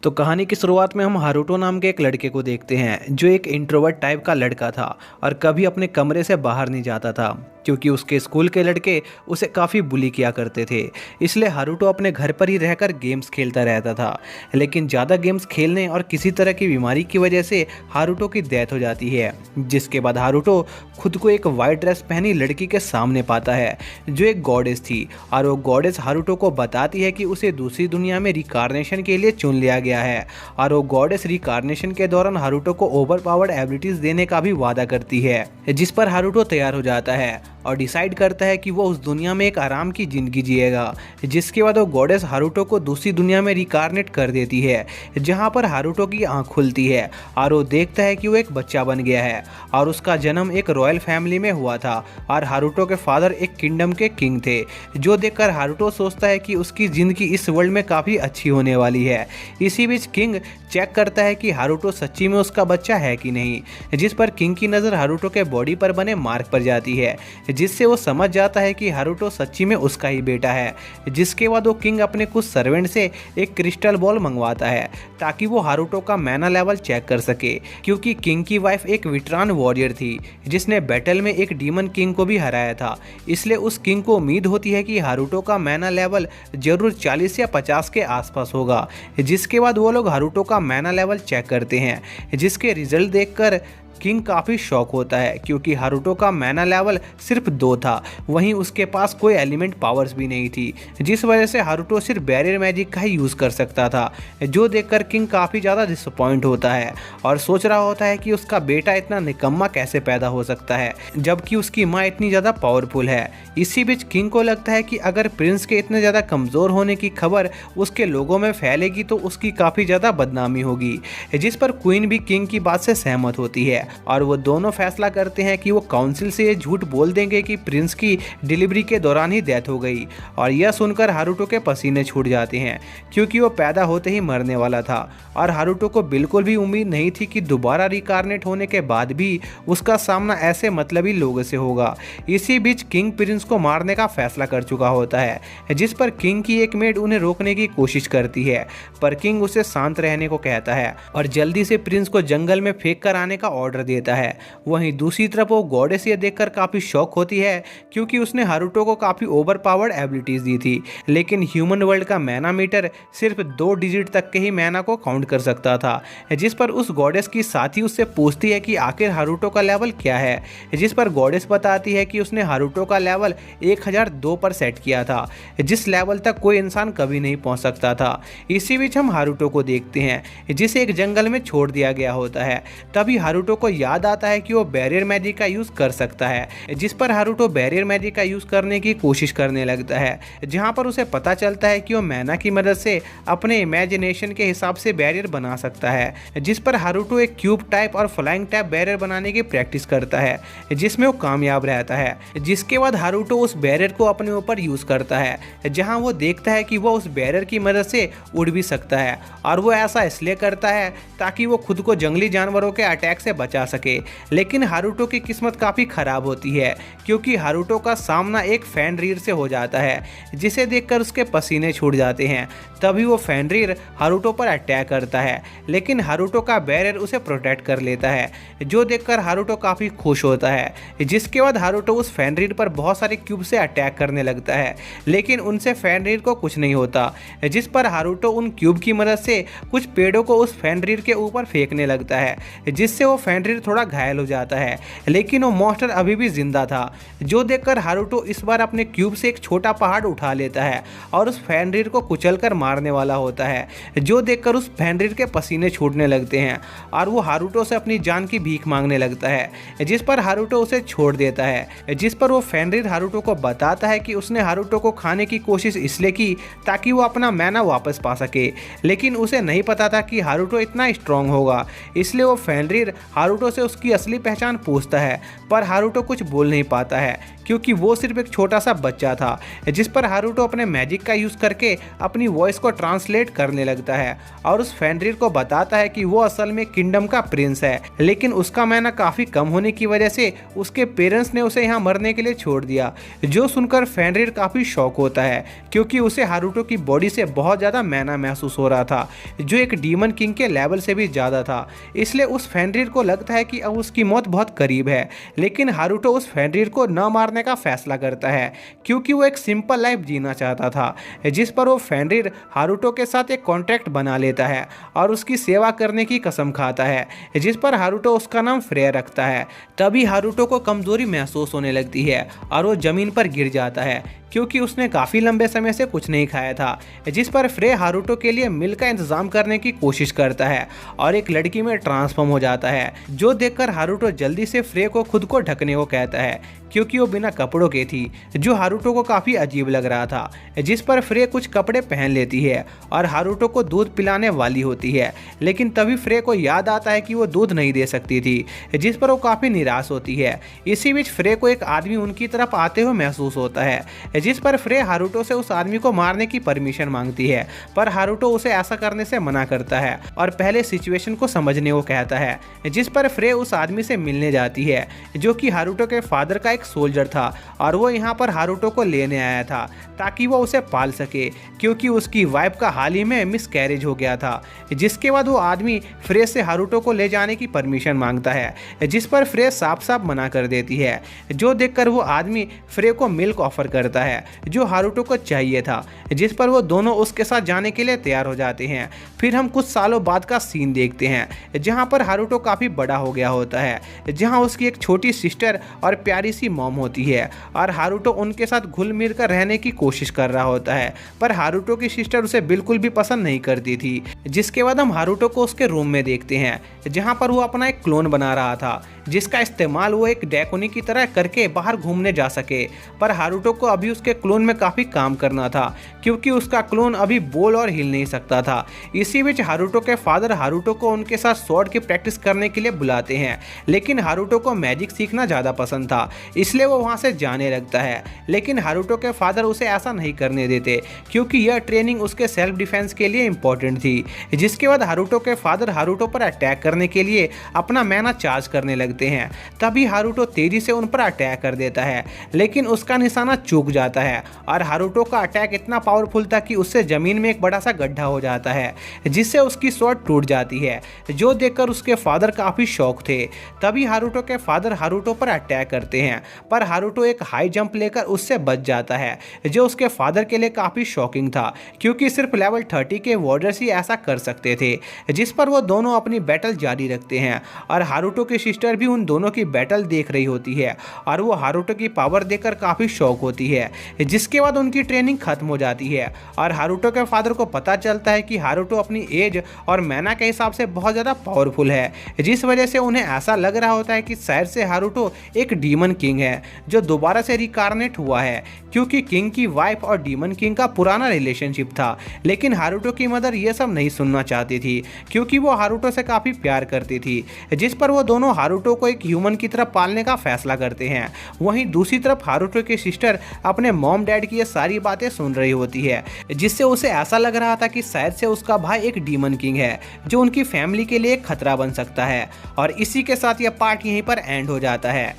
तो कहानी की शुरुआत में हम हारुतो नाम के एक लड़के को देखते हैं जो एक इंट्रोवर्ट टाइप का लड़का था और कभी अपने कमरे से बाहर नहीं जाता था क्योंकि उसके स्कूल के लड़के उसे काफ़ी बुली किया करते थे। इसलिए हारुतो अपने घर पर ही रहकर गेम्स खेलता रहता था। लेकिन ज़्यादा गेम्स खेलने और किसी तरह की बीमारी की वजह से हारुतो की डेथ हो जाती है, जिसके बाद हारुतो खुद को एक वाइट ड्रेस पहनी लड़की के सामने पाता है जो एक गॉडेस थी। और वो गॉडेस हारुतो को बताती है कि उसे दूसरी दुनिया में रिकार्नेशन के लिए चुन लिया गया है। और वो गॉडेस रिकार्नेशन के दौरान हारुतो को ओवर पावर्ड एबिलिटीज देने का भी वादा करती है, जिस पर हारुतो तैयार हो जाता है और डिसाइड करता है कि वो उस दुनिया में एक आराम की ज़िंदगी जिएगा। जिसके बाद वो गॉडेस हारुतो को दूसरी दुनिया में रिकार्नेट कर देती है, जहां पर हारुतो की आंख खुलती है और वो देखता है कि वो एक बच्चा बन गया है और उसका जन्म एक रॉयल फैमिली में हुआ था और हारुतो के फादर एक किंगडम के किंग थे। जो देखकर हारुतो सोचता है कि उसकी ज़िंदगी इस वर्ल्ड में काफ़ी अच्छी होने वाली है। इसी बीच किंग चेक करता है कि हारुतो सच्ची में उसका बच्चा है कि नहीं, जिस पर किंग की नज़र हारुतो के बॉडी पर बने मार्क पर जाती है, जिससे वो समझ जाता है कि हारुतो सच्ची में उसका ही बेटा है। जिसके बाद वो किंग अपने कुछ सर्वेंट से एक क्रिस्टल बॉल मंगवाता है ताकि वो हारुतो का मैना लेवल चेक कर सके, क्योंकि किंग की वाइफ एक विटरान वॉरियर थी जिसने बैटल में एक डीमन किंग को भी हराया था। इसलिए उस किंग को उम्मीद होती है कि हारुतो का मैना लेवल जरूर 40 या 50 के आसपास होगा। जिसके बाद वो लोग हारुतो का मैना लेवल चेक करते हैं, जिसके रिजल्ट देखकर किंग काफ़ी शॉक होता है क्योंकि हारुतो का मैना लेवल सिर्फ 2 था, वहीं उसके पास कोई एलिमेंट पावर्स भी नहीं थी, जिस वजह से हारुतो सिर्फ बैरियर मैजिक का ही यूज़ कर सकता था। जो देखकर किंग काफ़ी ज़्यादा डिसअपॉइंट होता है और सोच रहा होता है कि उसका बेटा इतना निकम्मा कैसे पैदा हो सकता है जबकि उसकी माँ इतनी ज़्यादा पावरफुल है। इसी बीच किंग को लगता है कि अगर प्रिंस के इतने ज़्यादा कमज़ोर होने की खबर उसके लोगों में फैलेगी तो उसकी काफ़ी ज़्यादा बदनामी होगी, जिस पर क्वीन भी किंग की बात से सहमत होती है और वो दोनों फैसला करते हैं कि वो काउंसिल से ये झूठ बोल देंगे कि प्रिंस की डिलीवरी के दौरान ही डेथ हो गई। और यह सुनकर हारुतो के पसीने छूट जाते हैं क्योंकि वो पैदा होते ही मरने वाला था और हारुतो को बिल्कुल भी उम्मीद नहीं थी कि दोबारा रिकार्नेट होने के बाद भी उसका सामना ऐसे मतलबी लोगों से होगा। इसी बीच किंग प्रिंस को मारने का फैसला कर चुका होता है, जिस पर किंग की एक मेड उन्हें रोकने की कोशिश करती है, पर किंग उसे शांत रहने को कहता है और जल्दी से प्रिंस को जंगल में फेंक कर आने का ऑर्डर देता है। वहीं दूसरी तरफ वो गॉडेस ये देखकर काफी शॉक होती है क्योंकि उसने हारुतो को काफी ओवर पावर्ड एबिलिटीज दी थी, लेकिन ह्यूमन वर्ल्ड का मैना मीटर सिर्फ 2 डिजिट तक के ही मैना को काउंट कर सकता था। जिस पर उस गॉडेस की साथी उससे पूछती है कि आखिर हारुतो का लेवल क्या है, जिस पर गॉडेस बताती है कि उसने हारुतो का लेवल 1002 पर सेट किया था, जिस लेवल तक कोई इंसान कभी नहीं पहुंच सकता था। इसी बीच हम हारुतो को देखते हैं जिसे एक जंगल में छोड़ दिया गया होता है। तभी हारुतो को याद आता है कि वो बैरियर मैजिक का यूज कर सकता है, जिस पर हारुतो बैरियर मैजिक का यूज करने की कोशिश करने लगता है, जहां पर उसे पता चलता है कि वो मैना की मदद से अपने इमेजिनेशन के हिसाब से बैरियर बना सकता है। जिस पर हारुतो एक क्यूब टाइप और फ्लाइंग टाइप बैरियर बनाने की प्रैक्टिस करता है, जिसमें वो कामयाब रहता है। जिसके बाद हारुतो उस बैरियर को अपने ऊपर यूज करता है, जहां वो देखता है कि वो उस बैरियर की मदद से उड़ भी सकता है और वो ऐसा इसलिए करता है ताकि वो खुद को जंगली जानवरों के अटैक से बचा सके। लेकिन हारुतो की किस्मत काफ़ी ख़राब होती है क्योंकि हारुतो का सामना एक फेनरीर से हो जाता है, जिसे देखकर उसके पसीने छूट जाते हैं। तभी वो फेनरीर हारुतो पर अटैक करता है, लेकिन हारुतो का बैरियर उसे प्रोटेक्ट कर लेता है, जो देखकर हारुतो काफ़ी खुश होता है। जिसके बाद हारुतो उस फेनरीर पर बहुत सारे क्यूब से अटैक करने लगता है, लेकिन उनसे फेनरीर को कुछ नहीं होता। जिस पर हारुतो उन क्यूब की मदद से कुछ पेड़ों को उस फेनरीर के ऊपर फेंकने लगता है, जिससे वो फेनरीर थोड़ा घायल हो जाता है, लेकिन वो मॉन्स्टर अभी भी जिंदा था। जो देखकर हारुतो इस बार अपने क्यूब से एक छोटा पहाड़ उठा लेता है और उस फेनरीर को कुचलकर मारने वाला होता है। जो देखकर उस फेनरीर के पसीने छूटने लगते हैं और वो हारुतो से अपनी जान की भीख मांगने लगता है, जिस पर हारुतो उसे छोड़ देता है। जिस पर वो फेनरीर हारुतो को बताता है कि उसने हारुतो को खाने की कोशिश इसलिए की ताकि वो अपना मैना वापस पा सके, लेकिन उसे नहीं पता था कि हारुतो इतना स्ट्रांग होगा। इसलिए वो फेनरीर हारुतो से उसकी असली पहचान पूछता है, पर हारुतो कुछ बोल नहीं पाता है क्योंकि वो सिर्फ एक छोटा सा बच्चा था। जिस पर हारुतो अपने मैजिक का यूज़ करके अपनी वॉइस को ट्रांसलेट करने लगता है और उस उस फेनरिर को बताता है कि वो असल में किंगडम का प्रिंस है, लेकिन उसका मैना काफी कम होने की वजह से उसके पेरेंट्स ने उसे यहाँ मरने के लिए छोड़ दिया। जो सुनकर फेनरिर काफी शॉक होता है, क्योंकि उसे हारुतो की बॉडी से बहुत ज्यादा मैना महसूस हो रहा था, जो एक डीमन किंग के लेवल से भी ज्यादा था। इसलिए उस फेनरिर को लगता है कि अब उसकी मौत बहुत करीब है, लेकिन हारुतो उस फेनरिर को न मारने का फैसला करता है, क्योंकि वो एक सिंपल लाइफ जीना चाहता था। जिस पर वो फेनरिर हारुतो के साथ एक कॉन्ट्रैक्ट बना लेता है और उसकी सेवा करने की कसम खाता है, जिस पर हारुतो उसका नाम फ्रेय रखता है। तभी हारुतो को कमजोरी महसूस होने लगती है और वो जमीन पर गिर जाता है, क्योंकि उसने काफ़ी लंबे समय से कुछ नहीं खाया था। जिस पर फ्रे हारुतो के लिए मिल का इंतजाम करने की कोशिश करता है और एक लड़की में ट्रांसफॉर्म हो जाता है, जो देखकर हारुतो जल्दी से फ्रे को खुद को ढकने को कहता है, क्योंकि वो बिना कपड़ों के थी, जो हारुतो को काफ़ी अजीब लग रहा था। जिस पर फ्रे कुछ कपड़े पहन लेती है और हारुतो को दूध पिलाने वाली होती है, लेकिन तभी फ्रे को याद आता है कि वो दूध नहीं दे सकती थी, जिस पर वो काफ़ी निराश होती है। इसी बीच फ्रे को एक आदमी उनकी तरफ आते हुए महसूस होता है, जिस पर फ्रे हारुतो से उस आदमी को मारने की परमिशन मांगती है, पर हारुतो उसे ऐसा करने से मना करता है और पहले सिचुएशन को समझने को कहता है। जिस पर फ्रे उस आदमी से मिलने जाती है, जो कि हारुतो के फादर का एक सोल्जर था और वो यहाँ पर हारुतो को लेने आया था ताकि वो उसे पाल सके, क्योंकि उसकी वाइफ का हाल ही में मिसकैरेज हो गया था। जिसके बाद वो आदमी फ्रे से हारुतो को ले जाने की परमिशन मांगता है, जिस पर फ्रे साफ साफ मना कर देती है, जो देखकर वो आदमी फ्रे को मिल्क ऑफर करता है जो हारुतो को चाहिए था, जिस पर वो दोनों उसके साथ जाने के लिए तैयार हो जाते हैं। फिर हम कुछ सालों बाद का सीन देखते हैं, जहां पर हारुतो काफ़ी बड़ा हो गया होता है, जहां उसकी एक छोटी सिस्टर और प्यारी सी मॉम होती है और हारुतो उनके साथ घुल मिल कर रहने की कोशिश कर रहा होता है, पर हारुतो की सिस्टर उसे बिल्कुल भी पसंद नहीं करती थी। जिसके बाद हम हारुतो को उसके रूम में देखते हैं, जहाँ पर वो अपना एक क्लोन बना रहा था, जिसका इस्तेमाल वो एक डैकोनी की तरह करके बाहर घूमने जा सके। पर हारुतो को अभी उसके क्लोन में काफ़ी काम करना था, क्योंकि उसका क्लोन अभी बोल और हिल नहीं सकता था। इसी बीच हारुतो के फादर हारुतो को उनके साथ स्वॉर्ड की प्रैक्टिस करने के लिए बुलाते हैं, लेकिन हारुतो को मैजिक सीखना ज़्यादा पसंद था, इसलिए वो वहाँ से जाने लगता है। लेकिन हारुतो के फादर उसे ऐसा नहीं करने देते, क्योंकि यह ट्रेनिंग उसके सेल्फ डिफेंस के लिए इम्पोर्टेंट थी। जिसके बाद हारुतो के फादर हारुतो पर अटैक करने के लिए अपना मैना चार्ज करने लगते हैं। तभी हारुतो तेजी से उन पर अटैक कर देता है, लेकिन उसका निशाना चूक जाता है और हारुतो का अटैक इतना पावरफुल था कि उससे जमीन में एक बड़ा सा गड्ढा हो जाता है, जिससे उसकी स्वॉर्ड टूट जाती है, जो देखकर उसके फादर काफी शौक थे। तभी हारुतो के फादर हारुतो पर अटैक करते हैं, पर हारुतो एक हाई जंप लेकर उससे बच जाता है, जो उसके फादर के लिए काफी शॉकिंग था, क्योंकि सिर्फ लेवल 30 के वॉर्डर्स ही ऐसा कर सकते थे। जिस पर वो दोनों अपनी बैटल जारी रखते हैं और हारुतो की सिस्टर भी उन दोनों की बैटल देख रही होती है और वो हारुतो की पावर देखकर काफी शौक होती है। जिसके बाद उनकी ट्रेनिंग खत्म हो जाती है और हारुतो के फादर को पता चलता है कि हारुतो अपनी एज और मैना के हिसाब से बहुत ज़्यादा पावरफुल है, जिस वजह से उन्हें ऐसा लग रहा होता है कि शायद से हारुतो एक डीमन किंग है जो दोबारा से रिकारनेट हुआ है, क्योंकि किंग की वाइफ और डीमन किंग का पुराना रिलेशनशिप था। लेकिन हारुतो की मदर ये सब नहीं सुनना चाहती थी, क्योंकि वो हारुतो से काफ़ी प्यार करती थी। जिस पर वो दोनों हारुतो को एक ह्यूमन की तरफ पालने का फैसला करते हैं। वहीं दूसरी तरफ हारुतो की सिस्टर अपने मॉम डैड की ये सारी बातें सुन रही होती है, जिससे उसे ऐसा लग रहा था कि शायद से उसका भाई एक डीमन किंग है जो उनकी फैमिली के लिए एक खतरा बन सकता है। और इसी के साथ यह पार्ट यहीं पर एंड हो जाता है।